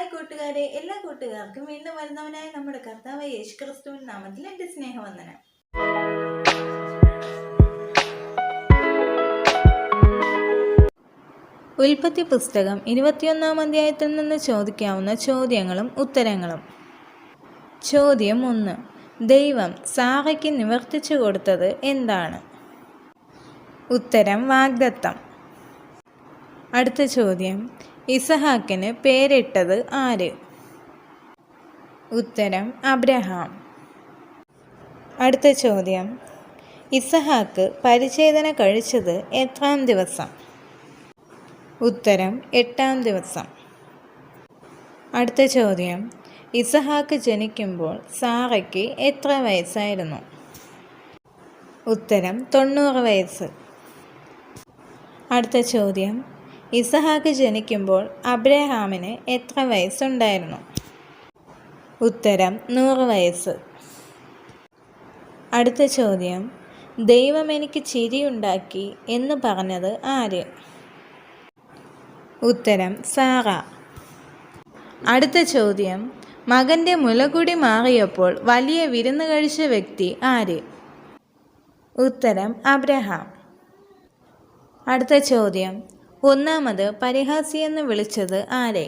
Hi കൂട്ടുകാരെ, എല്ലാ കൂട്ടുകാർക്കും വീണ്ടും വരുന്നവനായ നമ്മുടെ കർത്താവായ യേശുക്രിസ്തുവിന്റെ നാമത്തിൽ എൻ്റെ സ്നേഹവന്ദനം. ഉൽപ്പത്തി പുസ്തകം 21-ാം അധ്യായത്തിൽ നിന്ന് ചോദിക്കാവുന്ന ചോദ്യങ്ങളും ഉത്തരങ്ങളും. ചോദ്യം 1. ദൈവം സാറയ്ക്ക് നിവർത്തിച്ചു കൊടുത്തത് എന്താണ്? ഉത്തരം വാഗ്ദത്തം. അടുത്ത ചോദ്യം, ഇസഹാക്കിന് പേരിട്ടത് ആര്? ഉത്തരം അബ്രഹാം. അടുത്ത ചോദ്യം, ഇസഹാക്ക് പരിച്ഛേദന കഴിച്ചത് എത്രാം ദിവസം? ഉത്തരം 8-ാം ദിവസം. അടുത്ത ചോദ്യം, ഇസഹാക്ക് ജനിക്കുമ്പോൾ സാറയ്ക്ക് എത്ര വയസ്സായിരുന്നു? ഉത്തരം 90 വയസ്സ്. അടുത്ത ചോദ്യം, ഇസഹാക്ക് ജനിക്കുമ്പോൾ അബ്രഹാമിന് എത്ര വയസ്സുണ്ടായിരുന്നു? ഉത്തരം 100 വയസ്സ്. അടുത്ത ചോദ്യം, ദൈവം എനിക്ക് ചിരിയുണ്ടാക്കി എന്ന് പറഞ്ഞത് ആര്? ഉത്തരം സാറ. അടുത്ത ചോദ്യം, മകൻ്റെ മുലകുടി മാറിയപ്പോൾ വലിയ വിരുന്ന് കഴിച്ച വ്യക്തി ആര്? ഉത്തരം അബ്രഹാം. അടുത്ത ചോദ്യം, ഒന്നാമത് പരിഹാസിയെന്ന് വിളിച്ചത് ആരെ?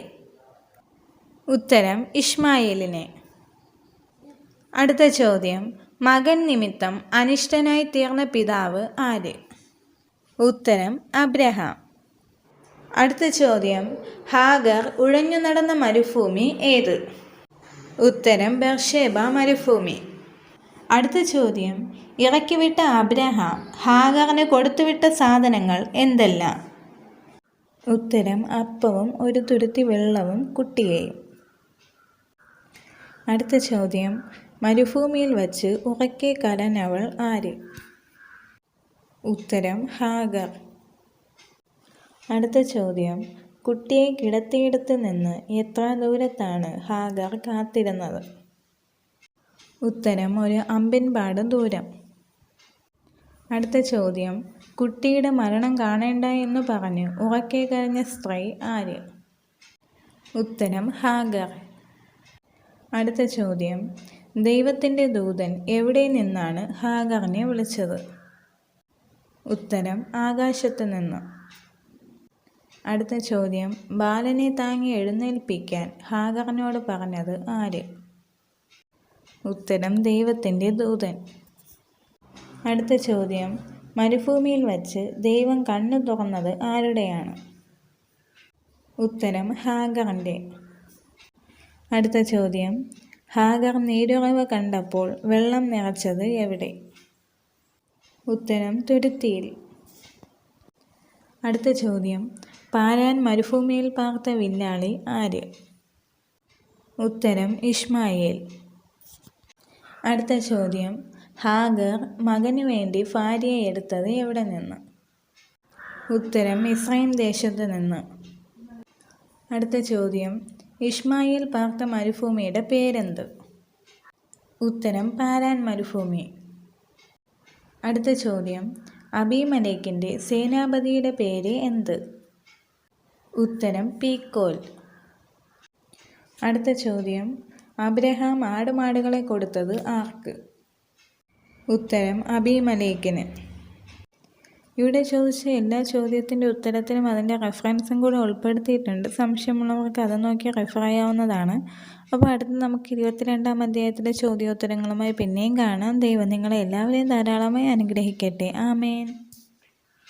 ഉത്തരം ഇഷ്മായേലിനെ. അടുത്ത ചോദ്യം, മകൻ നിമിത്തം അനിഷ്ടനായി തീർന്ന പിതാവ് ആര്? ഉത്തരം അബ്രഹാം. അടുത്ത ചോദ്യം, ഹാഗർ ഉഴഞ്ഞു നടന്ന മരുഭൂമി ഏത്? ഉത്തരം ബെർഷേബ മരുഭൂമി. അടുത്ത ചോദ്യം, ഇറക്കിവിട്ട അബ്രഹാം ഹാഗറിന് കൊടുത്തുവിട്ട സാധനങ്ങൾ എന്തെല്ലാം? ഉത്തരം അപ്പവും ഒരു തുരുത്തി വെള്ളവും കുട്ടിയെയും. അടുത്ത ചോദ്യം, മരുഭൂമിയിൽ വച്ച് ഉറക്കെ കരഞ്ഞവൾ ആര്? ഉത്തരം ഹാഗർ. അടുത്ത ചോദ്യം, കുട്ടിയെ കിടത്തിയിടത്ത് നിന്ന് എത്ര ദൂരത്താണ് ഹാഗർ കാത്തിരുന്നത്? ഉത്തരം ഒരു അമ്പിൻപാട് ദൂരം. അടുത്ത ചോദ്യം, കുട്ടിയുടെ മരണം കാണേണ്ട എന്ന് പറഞ്ഞ് ഉറക്കെ കരഞ്ഞ സ്ത്രീ ആര്? ഉത്തരം ഹാഗർ. അടുത്ത ചോദ്യം, ദൈവത്തിൻ്റെ ദൂതൻ എവിടെ നിന്നാണ് ഹാഗറിനെ വിളിച്ചത്? ഉത്തരം ആകാശത്ത് നിന്ന്. അടുത്ത ചോദ്യം, ബാലനെ താങ്ങി എഴുന്നേൽപ്പിക്കാൻ ഹാഗറിനോട് പറഞ്ഞത് ആര്? ഉത്തരം ദൈവത്തിൻ്റെ ദൂതൻ. അടുത്ത ചോദ്യം, മരുഭൂമിയിൽ വച്ച് ദൈവം കണ്ണു തുറന്നത് ആരുടെയാണ്? ഉത്തരം ഹാഗറിൻ്റെ. അടുത്ത ചോദ്യം, ഹാഗർ നീരുറവ് കണ്ടപ്പോൾ വെള്ളം നിറച്ചത് എവിടെ? ഉത്തരം തുരുത്തിയിൽ. അടുത്ത ചോദ്യം, പാരാൻ മരുഭൂമിയിൽ പാർത്ത വില്ലാളി ആര്? ഉത്തരം ഇഷ്മായേൽ. അടുത്ത ചോദ്യം, ഹാഗർ മകന് വേണ്ടി ഭാര്യയെ എടുത്തത് എവിടെ നിന്ന്? ഉത്തരം മിസ്രൈം ദേശത്ത് നിന്ന്. അടുത്ത ചോദ്യം, ഇഷ്മായേൽ പാർത്ത മരുഭൂമിയുടെ പേരെന്ത്? ഉത്തരം പാരാൻ മരുഭൂമി. അടുത്ത ചോദ്യം, അബീമലേക്കിൻ്റെ സേനാപതിയുടെ പേര് എന്ത്? ഉത്തരം പീക്കോൽ. അടുത്ത ചോദ്യം, അബ്രഹാം ആടുമാടുകളെ കൊടുത്തത് ആർക്ക്? ഉത്തരം അബീമലേക്കിന്. ഇവിടെ ചോദിച്ച എല്ലാ ചോദ്യത്തിൻ്റെ ഉത്തരത്തിനും അതിൻ്റെ റെഫറൻസും കൂടെ ഉൾപ്പെടുത്തിയിട്ടുണ്ട്. സംശയമുള്ളവർക്ക് അത് നോക്കി റെഫർ ചെയ്യാവുന്നതാണ്. അപ്പോൾ അടുത്ത് നമുക്ക് 22-ാം അധ്യായത്തിലെ ചോദ്യോത്തരങ്ങളുമായി പിന്നെയും കാണാം. ദൈവം നിങ്ങളെ എല്ലാവരെയും ധാരാളമായി അനുഗ്രഹിക്കട്ടെ. ആമേൻ.